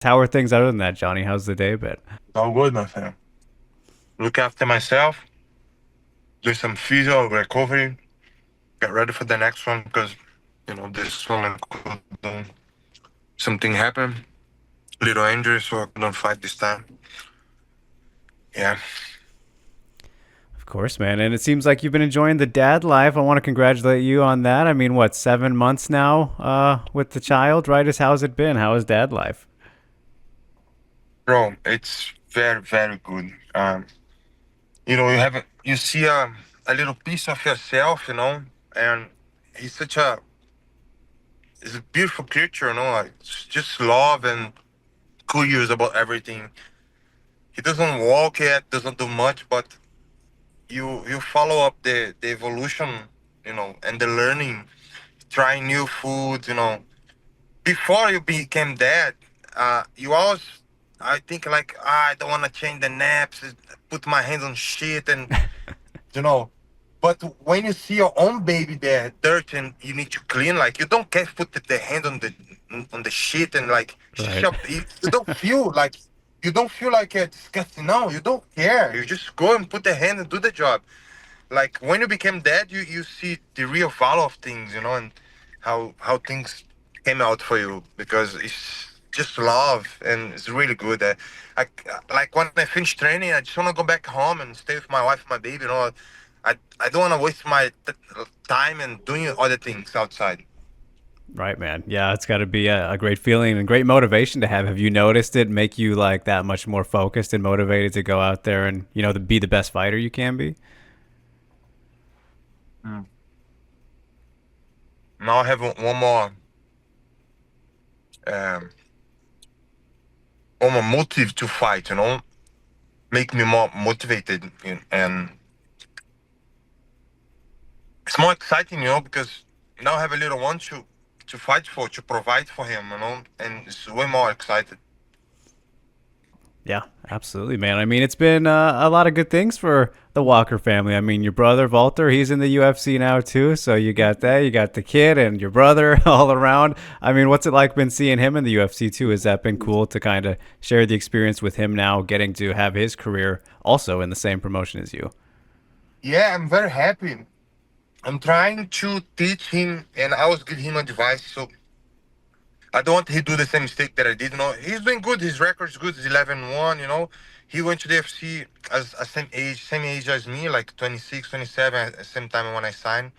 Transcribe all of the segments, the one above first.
How are things other than that, Johnny? How's the day been? It's all good, my friend. Look after myself, do some physio recovery, get ready for the next one because, this one could something happen, little injury, so I couldn't fight this time. Yeah. Of course, man. And it seems like you've been enjoying the dad life. I want to congratulate you on that. I mean, what, 7 months now with the child, right? How's it been? How is dad life? Bro, it's very, very good. You see a little piece of yourself, and he's such a, he's a beautiful creature, like just love and curious about everything. He doesn't walk yet, doesn't do much, but you follow up the evolution, and the learning, trying new foods, before you became dad. You always, I think, like, I don't want to change the naps, put my hands on shit, and you know but when you see your own baby there dirt and you need to clean, like, you don't care if put the hand on the shit, and like, it's just Right. you don't feel like, disgusting. No, you don't care, you just go and put the hand and do the job. Like, when you became dad, you see the real value of things, and how things came out for you, because it's just love, and it's really good. I, like, when I finish training, I just want to go back home and stay with my wife and my baby. I don't want to waste my time and doing other things outside. Right, man. Yeah, it's got to be a great feeling and great motivation to have. Have you noticed it make you like that much more focused and motivated to go out there and, to be the best fighter you can be? Mm. Now I have one more, um, motive to fight. Make me more motivated, and it's more exciting, because now I have a little one to fight for, to provide for him, and it's way more excited. Yeah, absolutely, man. I mean, it's been a lot of good things for the Walker family. I mean, your brother Valter, he's in the UFC now too. So you got that, you got the kid and your brother all around. I mean, what's it like been seeing him in the UFC too? Has that been cool to kind of share the experience with him now, getting to have his career also in the same promotion as you? Yeah, I'm very happy. I'm trying to teach him, and I always give him advice. So I don't want he do the same mistake that I did. He's doing good. His record's good. He's 11-1. He went to the FC as a same age as me, like 26, 27, at the same time when I signed.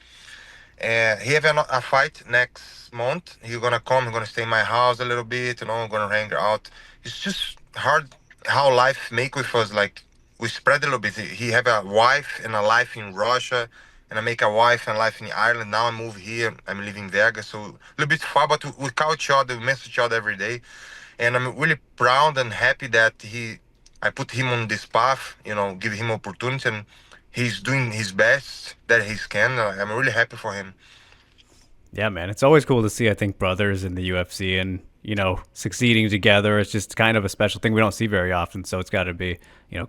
He have a fight next month. He's gonna come. He's gonna stay in my house a little bit. I'm gonna hang out. It's just hard how life make with us. Like, we spread a little bit. He have a wife and a life in Russia, and I make a wife and life in Ireland. Now I move here. I'm living in Vegas, so a little bit far, but we call each other, we message each other every day, and I'm really proud and happy that I put him on this path. Give him opportunity, and he's doing his best that he can. I'm really happy for him. Yeah, man. It's always cool to see, I think, brothers in the UFC and, succeeding together. It's just kind of a special thing we don't see very often. So it's got to be,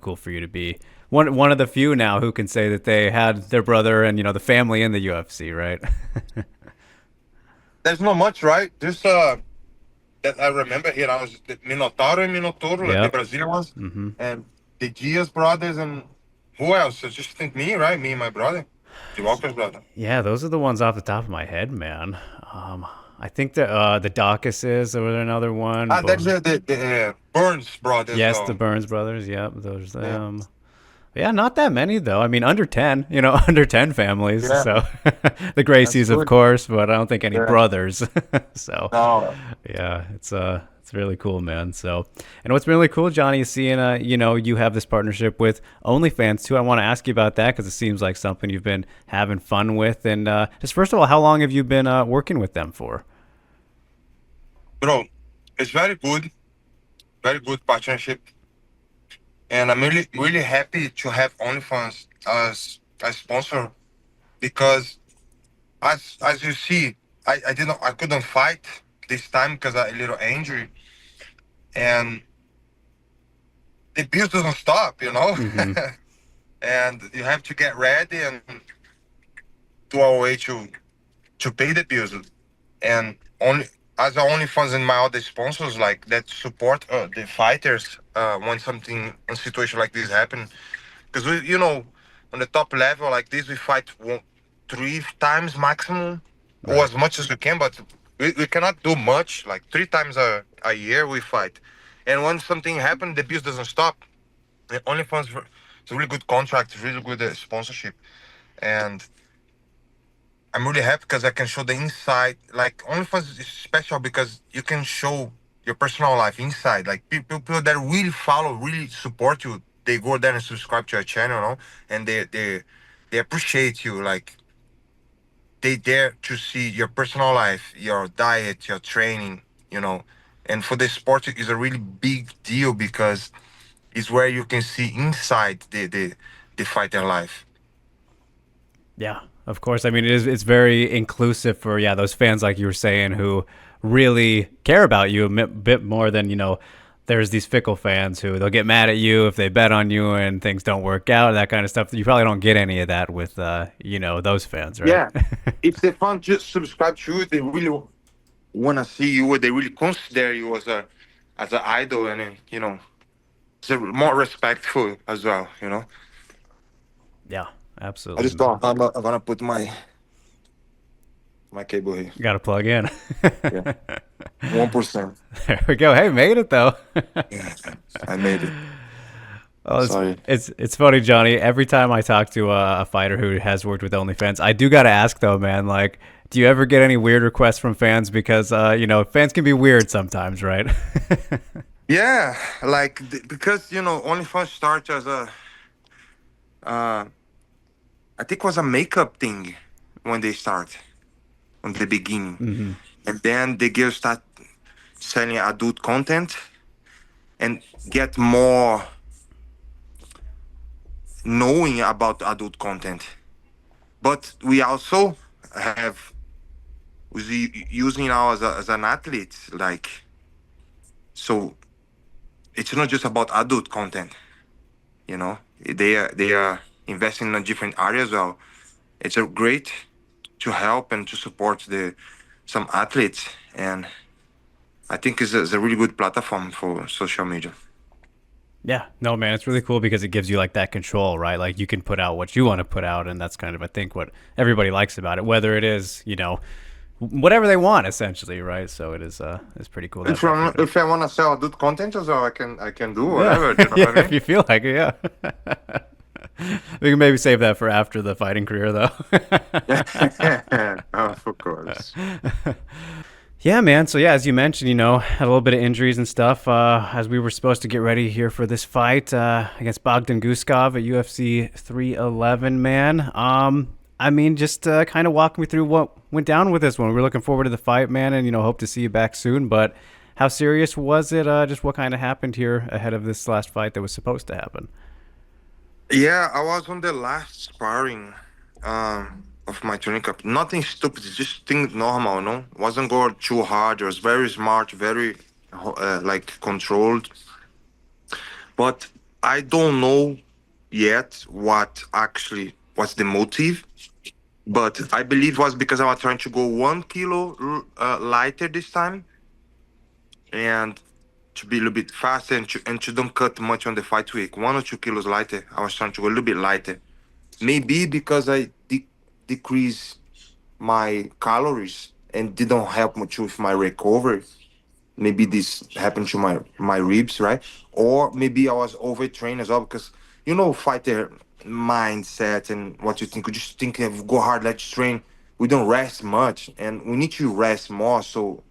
cool for you to be one of the few now who can say that they had their brother and, the family in the UFC, right? There's not much, right? Just that I remember here. I was the Minotauro and Minotauro, like the Yep. Brazilian ones, Hmm. and the Diaz brothers, and who else? I just think me, right? Me and my brother, the Walker's brother. Yeah, those are the ones off the top of my head, man. I think the Dawkuses were another one, Ah, but there's the Burns brothers. yes, the Burns brothers. Yep, those Yeah, them. Yeah, not that many though. I mean, under 10, under 10 families. yeah, So the that's Gracies, of good. course, but I don't think any Yeah, brothers. So no, yeah, it's really cool, man. So, and what's been really cool, Johnny, is seeing you have this partnership with OnlyFans too. I want to ask you about that because it seems like something you've been having fun with. And just first of all, how long have you been working with them for? bro, it's very good partnership, and I'm really really happy to have OnlyFans as a sponsor, because as you see, I couldn't fight this time because I a little injury, and the bills doesn't stop, Hmm. and you have to get ready and do our way to pay the bills, and only as a OnlyFans and my other sponsors like that support the fighters when something a situation like this happen, because we, you know, on the top level like this we fight three times maximum or Right. as much as we can, but we cannot do much. Like three times a year we fight, and when something happens the bills doesn't stop. The OnlyFans it's a really good contract, really good sponsorship, and I'm really happy because I can show the inside. Like OnlyFans is special because you can show your personal life inside. Like people that really follow, really support you, they go there and subscribe to your channel, you know, and they appreciate you. Like they dare to see your personal life, your diet, your training, you know. And for the sport, is a really big deal because it's where you can see inside the fighter life. Yeah, of course. I mean, it's very inclusive for those fans like you were saying who really care about you a bit more than There's these fickle fans who they'll get mad at you if they bet on you and things don't work out, that kind of stuff. You probably don't get any of that with those fans, right? Yeah, if the fan just subscribe to you, they really wanna see you, or they really consider you as an idol, and it's more respectful as well. Yeah, I absolutely, just man. thought I'm gonna put my cable here. Got to plug in. Yeah, 1%. There we go. Hey, made it though. Yeah, I made it. Oh, Sorry. it's funny, Johnny. Every time I talk to a fighter who has worked with OnlyFans, I do gotta ask though, man. Like, do you ever get any weird requests from fans? Because fans can be weird sometimes, right? Yeah, like because OnlyFans started as uh, I think it was a makeup thing when they start on the beginning, Hmm. and then the girls start selling adult content and get more knowing about adult content. But we also have using now as an athlete, like, so it's not just about adult content, they are investing in a different area as well. It's a great to help and to support the some athletes, and I think it's a really good platform for social media. Yeah, no, man, it's really cool because it gives you like that control, right? Like you can put out what you want to put out, and that's kind of I think what everybody likes about it, whether it is whatever they want essentially, right? So it is it's pretty cool to have If that I, freedom. if I want to sell adult content as well, I can do Yeah, whatever. You know yeah, what I if mean? you feel like it, yeah. We can maybe save that for after the fighting career, though. Of course. Yeah, man. So yeah, as you mentioned, had a little bit of injuries and stuff as we were supposed to get ready here for this fight against Bogdan Guskov at UFC 311. Man, I mean, just kind of walk me through what went down with this one. We're looking forward to the fight, man, and hope to see you back soon. But how serious was it? Just what kind of happened here ahead of this last fight that was supposed to happen? Yeah, I was on the last sparring of my training camp. Nothing stupid, just things normal, no? Wasn't going too hard. It was very smart, very like controlled. But I don't know yet what actually was the motive. But I believe was because I was trying to go 1 kilo lighter this time, and to be a little bit faster, and to don't cut much on the fight week. 1 or 2 kilos lighter. I was trying to go a little bit lighter. Maybe because I decrease my calories and didn't help much with my recovery. Maybe this happened to my ribs, right? Or maybe I was overtrained as well because fighter mindset and what you think. We just think of go hard, let's train. We don't rest much, and we need to rest more. So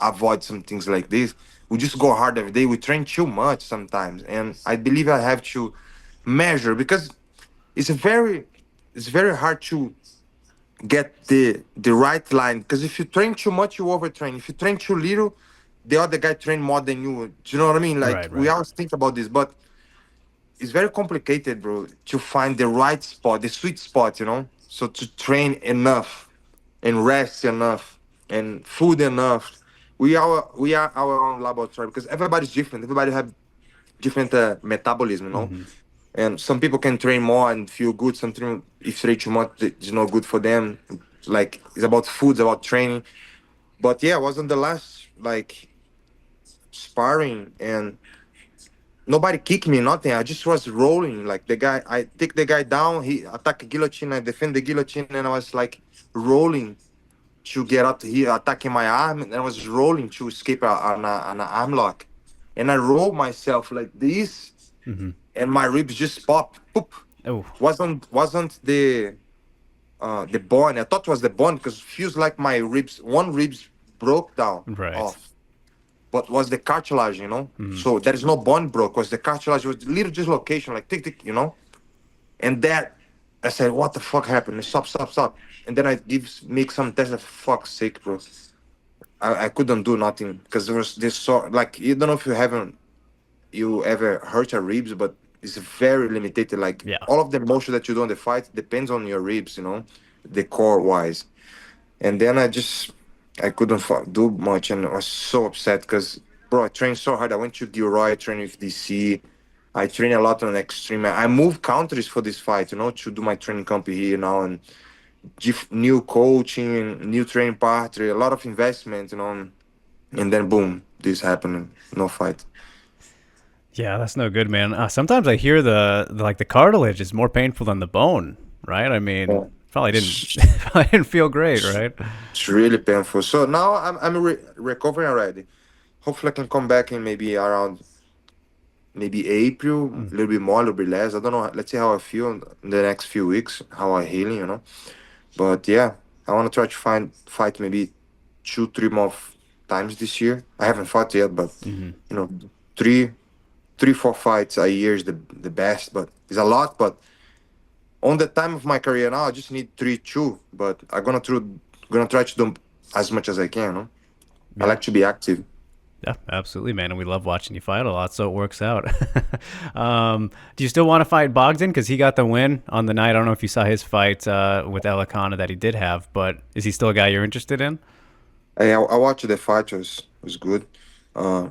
avoid some things like this. We just go hard every day. We train too much sometimes, and I believe I have to measure because it's a very it's very hard to get the right line, because if you train too much you overtrain. If you train too little, the other guy train more than you. Do you know what I mean? Like Right, we right. always think about this, but it's very complicated, bro, to find the right spot, the sweet spot, so to train enough and rest enough and food enough. We are our own laboratory because everybody's different. Everybody have different metabolism, Hmm. and some people can train more and feel good. If train too much, it's not good for them. Like it's about food, it's about training. But yeah, I was on the last like sparring, and nobody kicked me, nothing. I just was rolling. Like the guy, I take the guy down. He attack a guillotine. I defend the guillotine, and I was like rolling to get up. He attacking my arm, and I was rolling to escape an arm lock. And I rolled myself like this, Hmm. and my ribs just pop. Poop. Oh, Wasn't the bone. I thought it was the bone because feels like my ribs. One ribs broke down right. off, but was the cartilage, Hmm. So there is no bone broke, was the cartilage was little dislocation, like tick tick. And that I said, what the fuck happened? Stop, stop, stop. And then I make some tests. Fuck's sake, bro. I couldn't do nothing because there was this sort like you don't know if you ever hurt your ribs, but it's very limited. Like Yeah. all of the motion that you do in the fight depends on your ribs, the core wise. And then I couldn't do much, and I was so upset because bro, I trained so hard. I went to Gilroy, I trained with DC. I train a lot on extreme. I moved countries for this fight, to do my training camp here now, and new coaching, new training partner, a lot of investment, and then boom, this happened. No fight. Yeah, that's no good, man. Sometimes I hear like the cartilage is more painful than the bone, right? I mean, Yeah. probably didn't It's, probably didn't feel great, right? it's really painful. So now I'm recovering already. Hopefully I can come back in maybe around maybe April, Mm. a little bit more, a little bit less. I don't know. Let's see how I feel in the next few weeks, how I healing. But yeah, I want to try to fight maybe 2, 3 more times this year. I haven't fought yet, but Hmm. you know, three, 3, 4 fights a year is the best. But it's a lot. But on the time of my career now, I just need 3, 2. But I'm gonna try to do as much as I can. I Yeah. like to be active. Yeah, absolutely, man. And we love watching you fight a lot, so it works out. Do you still want to fight Bogdan? Because he got the win on the night. I don't know if you saw his fight with Elikana that he did have, but is he still a guy you're interested in? I watched the fight. Was good. Uh,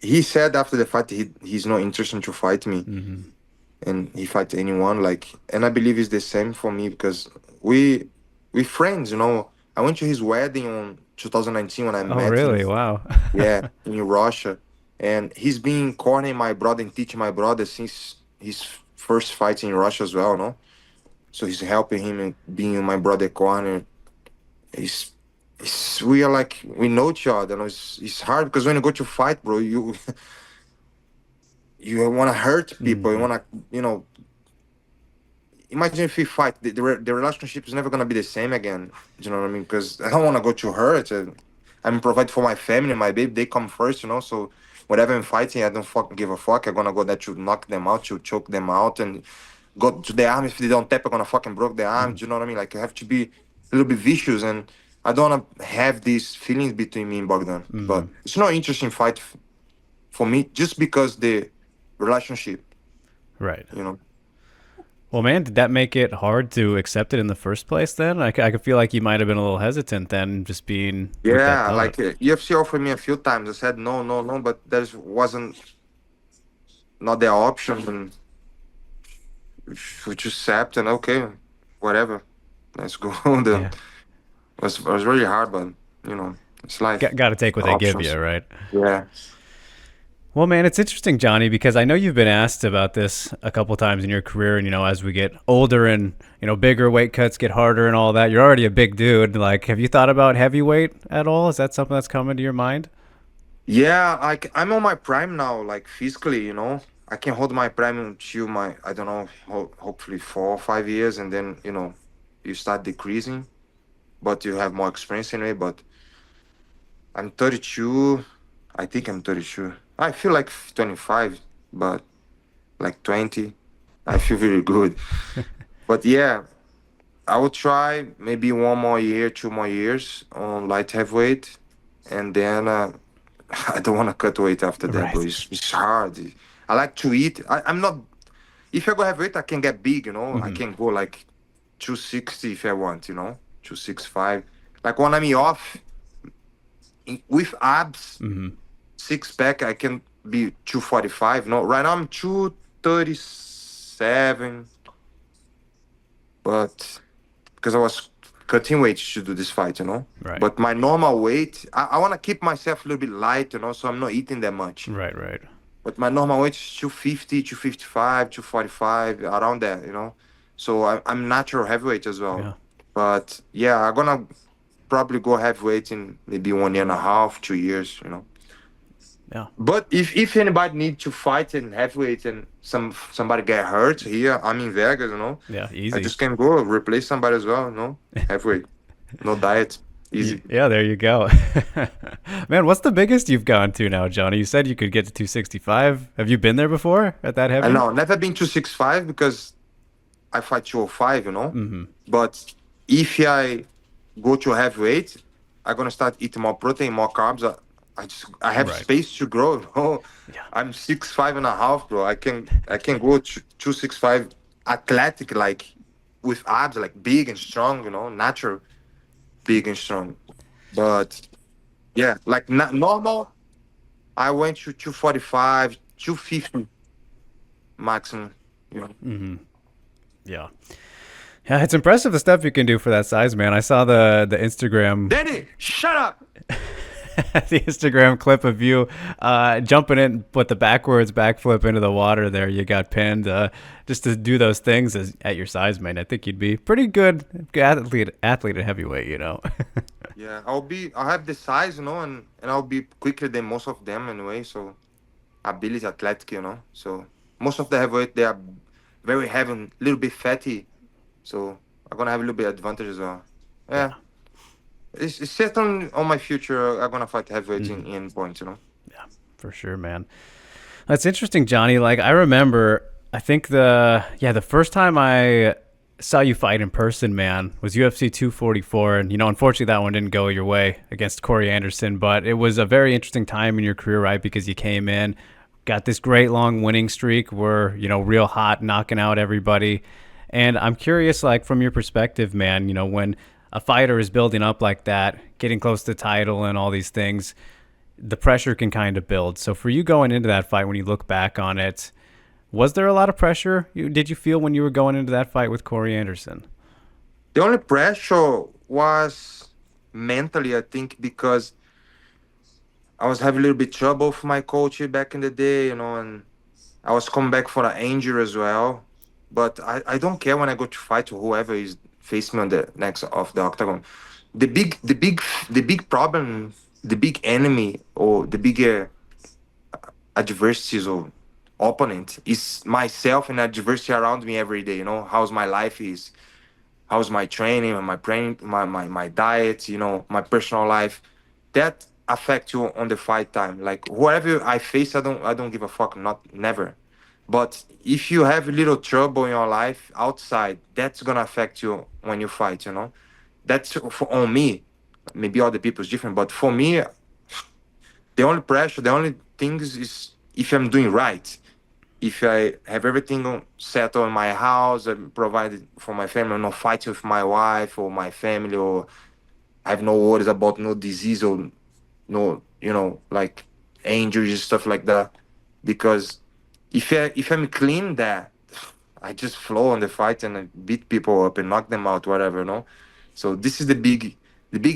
he said after the fight he's not interested to fight me, Hmm. and he fight anyone. Like, and I believe it's the same for me because we friends. I went to his wedding on 2019 when I Oh, met him. really? Wow. Yeah, in Russia, and he's been cornering my brother and teaching my brother since his first fight in Russia as well. No, so he's helping him and being in my brother corner. It's, we are like we know each other. It's hard because when you go to fight, bro, you you want to hurt people. You Hmm. want to imagine if we fight, the relationship is never gonna be the same again. You know what I mean? Because I don't want to go to hurt. I'm provide for my family, my baby. They come first, So whatever I'm fighting, I don't fucking give a fuck. I'm gonna go there to knock them out, to choke them out, and go to the arm. If they don't tap, I'm gonna fucking broke the arm. Hmm. Do you know what I mean? Like you have to be a little bit vicious, and I don't wanna have these feelings between me and Bogdan. Hmm. But it's not interesting fight for me just because the relationship, Right. you know. Well, man, did that make it hard to accept it in the first place then? I could feel like you might have been a little hesitant then, just being with that Yeah, thought. like UFC offered me a few times. I said no, no, no, but there wasn't not the option, and we just accept and okay, whatever, let's go. Then Yeah. it was really hard, but it's life. Got to take what they give you, Options. right? Yeah. Well, man, it's interesting, Johnny, because I know you've been asked about this a couple times in your career, and as we get older and bigger weight cuts get harder and all that, you're already a big dude. Like, have you thought about heavyweight at all? Is that something that's coming to your mind? Yeah, like I'm on my prime now, like physically. I can hold my prime until my, I don't know, hopefully 4 or 5 years, and then you start decreasing, but you have more experience anyway. But I'm 32. I think I'm 32. I feel like 25, but like 20. I feel really good. But yeah, I will try maybe 1 more year, 2 more years on light heavyweight, and then I don't want to cut weight after that, bro. Right. It's hard. I like to eat. I'm not. If I go heavyweight, I can get big. I Hmm. can go like 260 if I want. 265. Like when I'm off with abs, Hmm. six pack, I can be 245. No, right now I'm 237, but because I was cutting weight to do this fight, you know. Right. But my normal weight, I want to keep myself a little bit light, you know, so I'm not eating that much. Right. Right. But my normal weight is 250, 255, 245, around there, you know. So I'm natural heavyweight as well. Yeah. But yeah, I'm gonna probably go heavyweight in maybe 1 year and a half, 2 years, you know. Yeah. But if anybody need to fight in heavyweight and somebody get hurt here, I'm in Vegas, you know. Yeah. I Easy. just can go replace somebody as well, you know. Heavyweight, no diet, easy. Yeah, there you go. Man, what's the biggest you've gone to now, Johnny? You said you could get to 265. Have you been there before at that And heavy? now never been to 6'5" because I fight 205, you know. Mm-hmm. But if I go to heavyweight, I'm gonna start eating more protein, more carbs. I have Right. space to grow. You know? Yeah. I'm 6'5.5", bro. I can go to 265 athletic, like with abs, like big and strong, you know, natural, big and strong. But yeah, like normal, I went to 245, 250 maximum. You know. Mm-hmm. Yeah. Yeah, it's impressive the stuff you can do for that size, man. I saw the Instagram Danny, shut up. the Instagram clip of you jumping in with the backwards backflip into the water there. You got pinned just to do those things at your size, man. I think you'd be pretty good athlete at heavyweight, you know. Yeah, I'll have the size, you know, and I'll be quicker than most of them anyway. So ability athletic, you know. So most of the heavyweight they are very heavy, and a little bit fatty. So I'm gonna have a little bit advantage as well. Yeah. Yeah, it's set on my future. I'm gonna fight heavyweight Mhm. in points, you know. Yeah, for sure, man. That's interesting, Johnny. Like I remember, I think the first time I saw you fight in person, man, was UFC 244, and unfortunately that one didn't go your way against Corey Anderson, but it was a very interesting time in your career, right? Because you came in, got this great long winning streak, were real hot, knocking out everybody, and I'm curious, like from your perspective, man, when a fighter is building up like that, getting close to the title and all these things, the pressure can kind of build. So for you going into that fight, when you look back on it, was there a lot of pressure did you feel when you were going into that fight with Corey Anderson? The only pressure was mentally, I think, because I was having a little bit trouble with my coach back in the day, you know, and I was coming back for an injury as well. But I don't care when I go to fight whoever is facing me on the next of the octagon. The big problem, the big enemy or the bigger adversities or opponent is myself and adversity around me every day. You know, how's my life is, how's my training and my diet, you know, my personal life. That affect you on the fight time. Like whoever I face, I don't give a fuck, not never. But if you have a little trouble in your life outside, that's gonna affect you when you fight, you know. That's on me. Maybe other people's different, but for me, the only pressure, the only things is if I'm doing right. If I have everything settled in my house, I'm provided for my family, no fighting with my wife or my family, or I have no worries about no disease or no, you know, like injuries, stuff like that. Because if I'm clean, that I just flow on the fight and I beat people up and knock them out, whatever, you know. So this is the big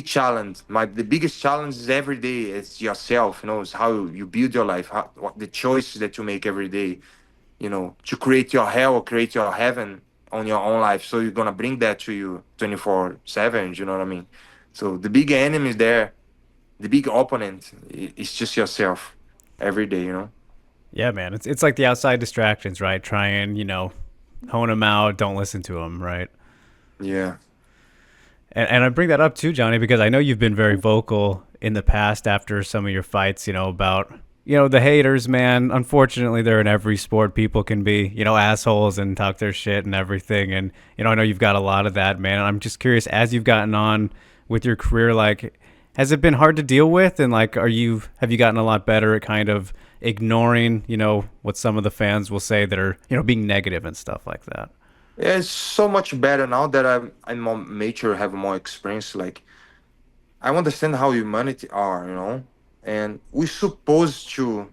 challenge. The biggest challenge is every day. It's yourself, you know. It's how you build your life, what the choices that you make every day, you know, to create your hell or create your heaven on your own life. So you're gonna bring that to you 24/7. You know what I mean? So the big enemy is there, the big opponent is just yourself every day. You know? Yeah, man, it's like the outside distractions, right? Try and hone them out, don't listen to them, right? Yeah. And I bring that up too, Johnny, because I know you've been very vocal in the past after some of your fights, about the haters, man. Unfortunately, they're in every sport. People can be, assholes and talk their shit and everything. And I know you've got a lot of that, man. I'm just curious, as you've gotten on with your career, like, has it been hard to deal with? And like, have you gotten a lot better at kind of ignoring, what some of the fans will say that are, being negative and stuff like that? Yeah, it's so much better now that I'm more mature, have more experience. Like I understand how humanity are, you know, and we supposed to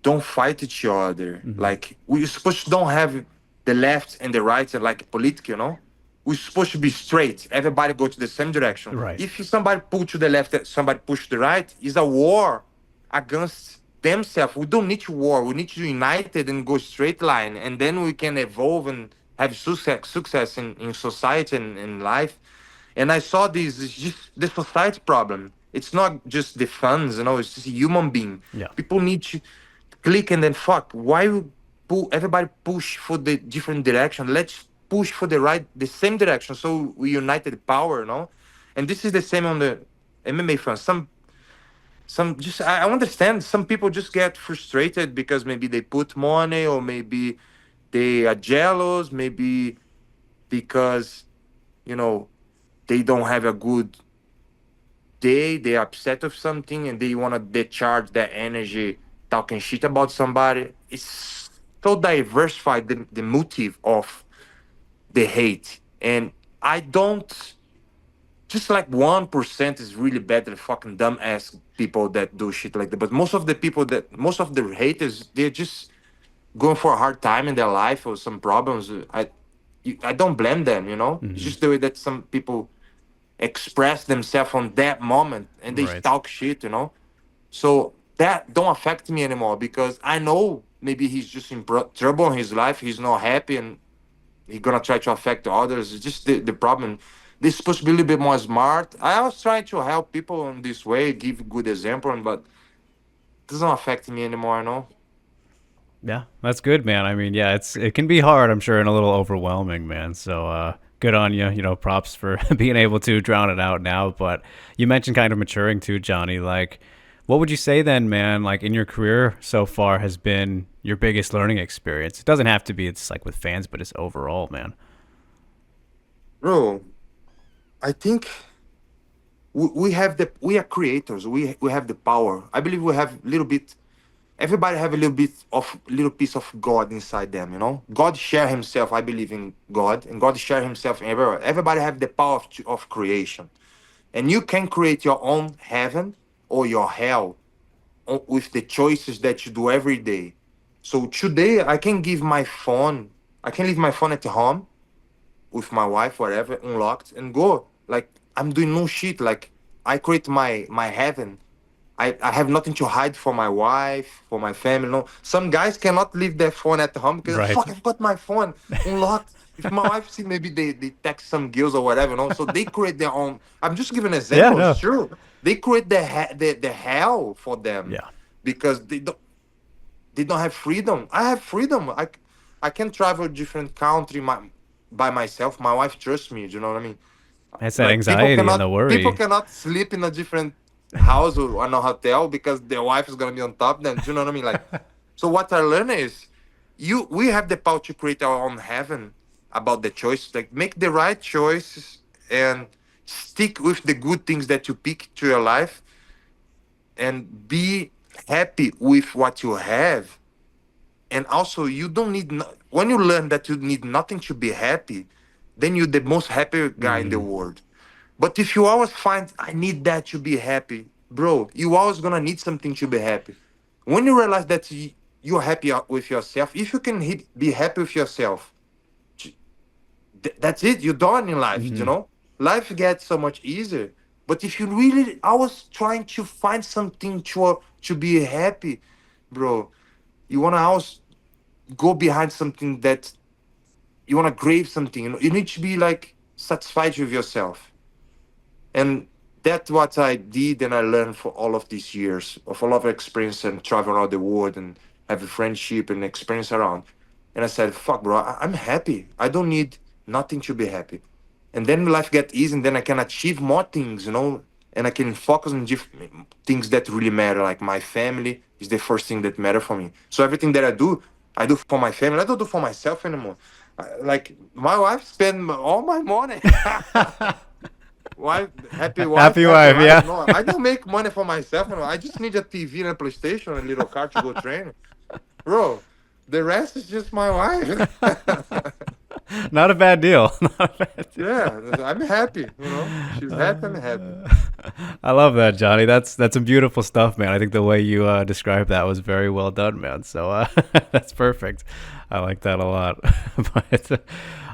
don't fight each other. Hmm. Like we supposed to don't have the left and the right, like political, you know. we're supposed to be straight. Everybody go to the same direction. Right. If somebody pull to the left, somebody push to the right, it's a war against themselves. We don't need to war. We need to unite it and go straight line, and then we can evolve and have success in society and in life. And I saw this is just the society problem. It's not just the funds, it's just a human being. Yeah. People need to click and then fuck. Why everybody push for the different direction? Let's push for the same direction. So we united power. And this is the same on the MMA front. Some just I understand some people just get frustrated because maybe they put money or maybe they are jealous, maybe because you know they don't have a good day, they're upset of something and they want to discharge that energy talking shit about somebody. It's so diversified the motive of the hate. And I don't just like 1% is really bad than fucking dumbass people that do shit like that. But most of the haters, they're just going for a hard time in their life or some problems. I don't blame them. It's Hmm. just the way that some people express themselves on that moment and they Right. talk shit. So that don't affect me anymore because I know maybe he's just in trouble in his life, he's not happy, and he's gonna try to affect others. It's just the problem. They're supposed to be a little bit more smart. I was trying to help people in this way, give good example, but it doesn't affect me anymore. Yeah, that's good, man. I mean, yeah, it can be hard, I'm sure, and a little overwhelming, man. So, good on you. Props for being able to drown it out now. But you mentioned kind of maturing too, Johnny. Like, what would you say then, man? Like in your career so far, has been your biggest learning experience? It doesn't have to be. It's like with fans, but it's overall, man. Bro, I think we are creators. We have the power. I believe we have a little bit. Everybody have a little piece of God inside them. God share himself. I believe in God, and God share himself everywhere. Everybody have the power of creation, and you can create your own heaven or your hell with the choices that you do every day. So today I can give my phone. I can leave my phone at home with my wife, whatever, unlocked, and go. Like I'm doing no shit. Like I create my heaven. I have nothing to hide for my wife, for my family. No, some guys cannot leave their phone at home because Right. fuck, I've got my phone unlocked. If my wife see, maybe they text some girls or whatever. So they create their own. I'm just giving Yeah. examples. No. Sure, they create the hell for them Yeah. because they don't have freedom. I have freedom. I can travel different country by myself. My wife trusts me. Do you know what I mean? It's that Like people anxiety and cannot the people worry. cannot sleep in a different house or in a hotel because their wife is gonna be on top of them. Do you know what I mean? Like, so what I learned is we have the power to create our own heaven about the choice. Like make the right choices and stick with the good things that you pick to your life and be happy with what you have. And also you don't need when you learn that you need nothing to be happy, then you're the most happy guy in the Hmm. world. But if you always find I need that to be happy, bro, you always gonna need something to be happy. When you realize that you're happy with yourself, if you can be happy with yourself, that's it. You're done in life. Hmm. Life gets so much easier. But if you really always trying to find something to be happy, bro, you wanna always go behind something that you wanna crave something. You need to be like satisfied with yourself. And that's what I did and I learned for all of these years of a lot of experience and travel around the world and have a friendship and experience around. And I said, fuck, bro, I'm happy. I don't need nothing to be happy. And then life get easy and then I can achieve more things. And I can focus on things that really matter. Like my family is the first thing that matter for me. So everything that I do for my family. I don't do for myself anymore. Like my wife spend all my money. Wife, Happy happy wife. life. Yeah. No, I don't make money for myself. No. I just need a TV and a PlayStation and a little car to go train. Bro, the rest is just my wife. Not a bad deal. Not a bad Yeah, I'm happy. She's happy. I'm happy. deal. I love that, Johnny. That's some beautiful stuff, man. I think the way you described that was very well done, man. So that's perfect. I like that a lot. But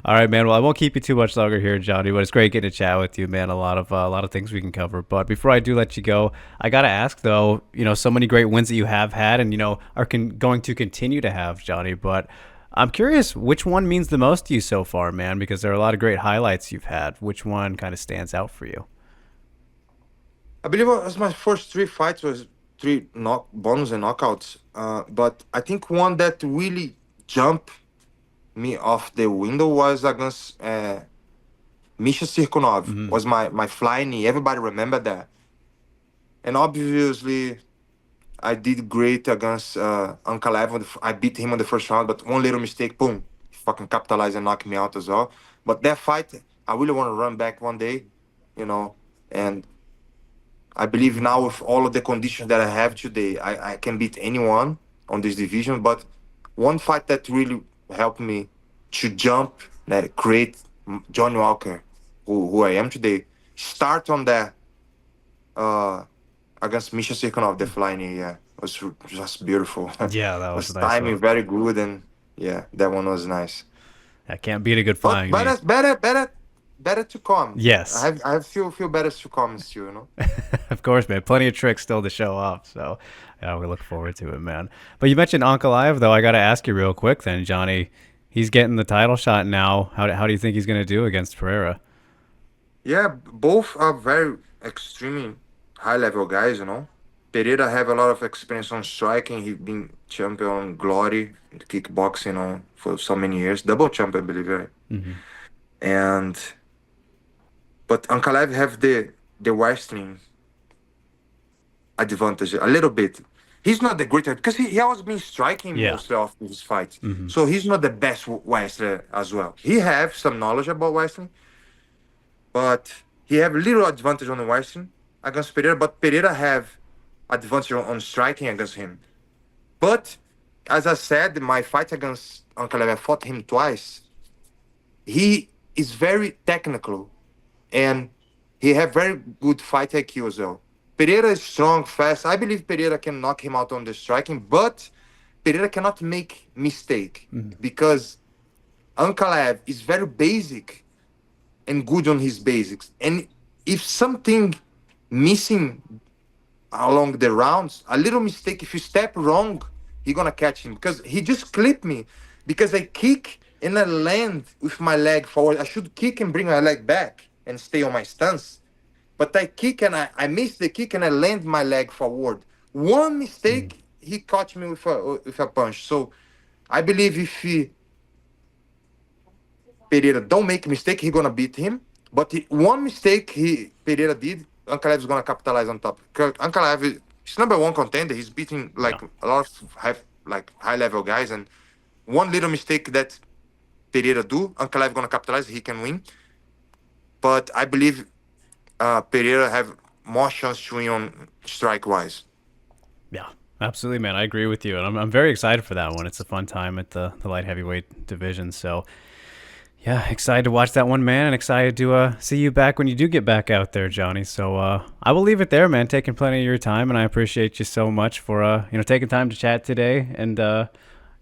all right, man. Well, I won't keep you too much longer here, Johnny. But it's great getting to chat with you, man. A lot of things we can cover. But before I do let you go, I gotta ask though. So many great wins that you have had, and are going to continue to have, Johnny. But I'm curious, which one means the most to you so far, man? Because there are a lot of great highlights you've had. Which one kind of stands out for you? I believe it was my first three fights was three bonus and knockouts. But I think one that really jumped me off the window was against Misha Sirkunov. Hmm. Was my flying knee. Everybody remember that. And obviously, I did great against Ankalaev. I beat him on the first round, but one little mistake, boom, he fucking capitalized and knocked me out as well. But that fight, I really want to run back one day, you know. And I believe now with all of the conditions that I have today, I can beat anyone on this division. But one fight that really helped me to jump, that create Johnny Walker, who I am today, start on that uh, against Misha Sirkunov, the flying knee. Yeah, it was just beautiful. Yeah, that was Was a nice timing one. very good, and yeah, that one was nice. I can't beat a good But flying knee. better to come. Yes. I have few better to come still. Of course, man. Plenty of tricks still to show off. So, yeah, we look forward to it, man. But you mentioned Ankalaev, though. I got to ask you real quick then, Johnny. He's getting the title shot now. How do you think he's going to do against Pereira? Yeah, both are very extremely high level guys. Pereira have a lot of experience on striking. He been champion on Glory, kickboxing, for so many years. Double champion, I believe, right? Hmm. And but Ankalaev have the wrestling advantage a little bit. He's not the greatest because he always been striking Yeah. mostly of his fights. Hmm. So he's not the best wrestler as well. He have some knowledge about wrestling, but he have little advantage on the wrestling against Pereira. But Pereira have advantage on striking against him. But as I said, my fight against Ankalaev, I fought him twice. He is very technical and he have very good fight IQ as well. Pereira is strong, fast. I believe Pereira can knock him out on the striking, but Pereira cannot make mistake Hmm. because Ankalaev is very basic and good on his basics. And if something missing along the rounds, a little mistake, if you step wrong, he gonna catch him because he just clipped me because I kick and I land with my leg forward. I should kick and bring my leg back and stay on my stance. But I kick and I miss the kick and I land my leg forward. One Hmm. mistake, he caught me with a punch. So I believe if Pereira don't make mistake, he gonna beat him. But one mistake Pereira did, Ankalaev is gonna capitalize on top. Ankalaev is number one contender. He's beating Yeah. like a lot of high level guys, and one little mistake that Pereira do, Ankalaev gonna capitalize. He can win. But I believe Pereira have more chance to win on strike wise. Yeah. Absolutely, man. I agree with you. And I'm very excited for that one. It's a fun time at the light heavyweight division. So, yeah, excited to watch that one, man, and excited to see you back when you do get back out there, Johnny. So I will leave it there, man. Taking plenty of your time, and I appreciate you so much for taking time to chat today. And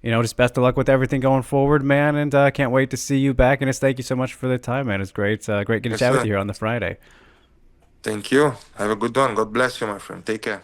just best of luck with everything going forward, man. And can't wait to see you back. And just thank you so much for the time, man. It's great getting to Yes, chat with sir. you here on the Friday. Thank you. Have a good one. God bless you, my friend. Take care.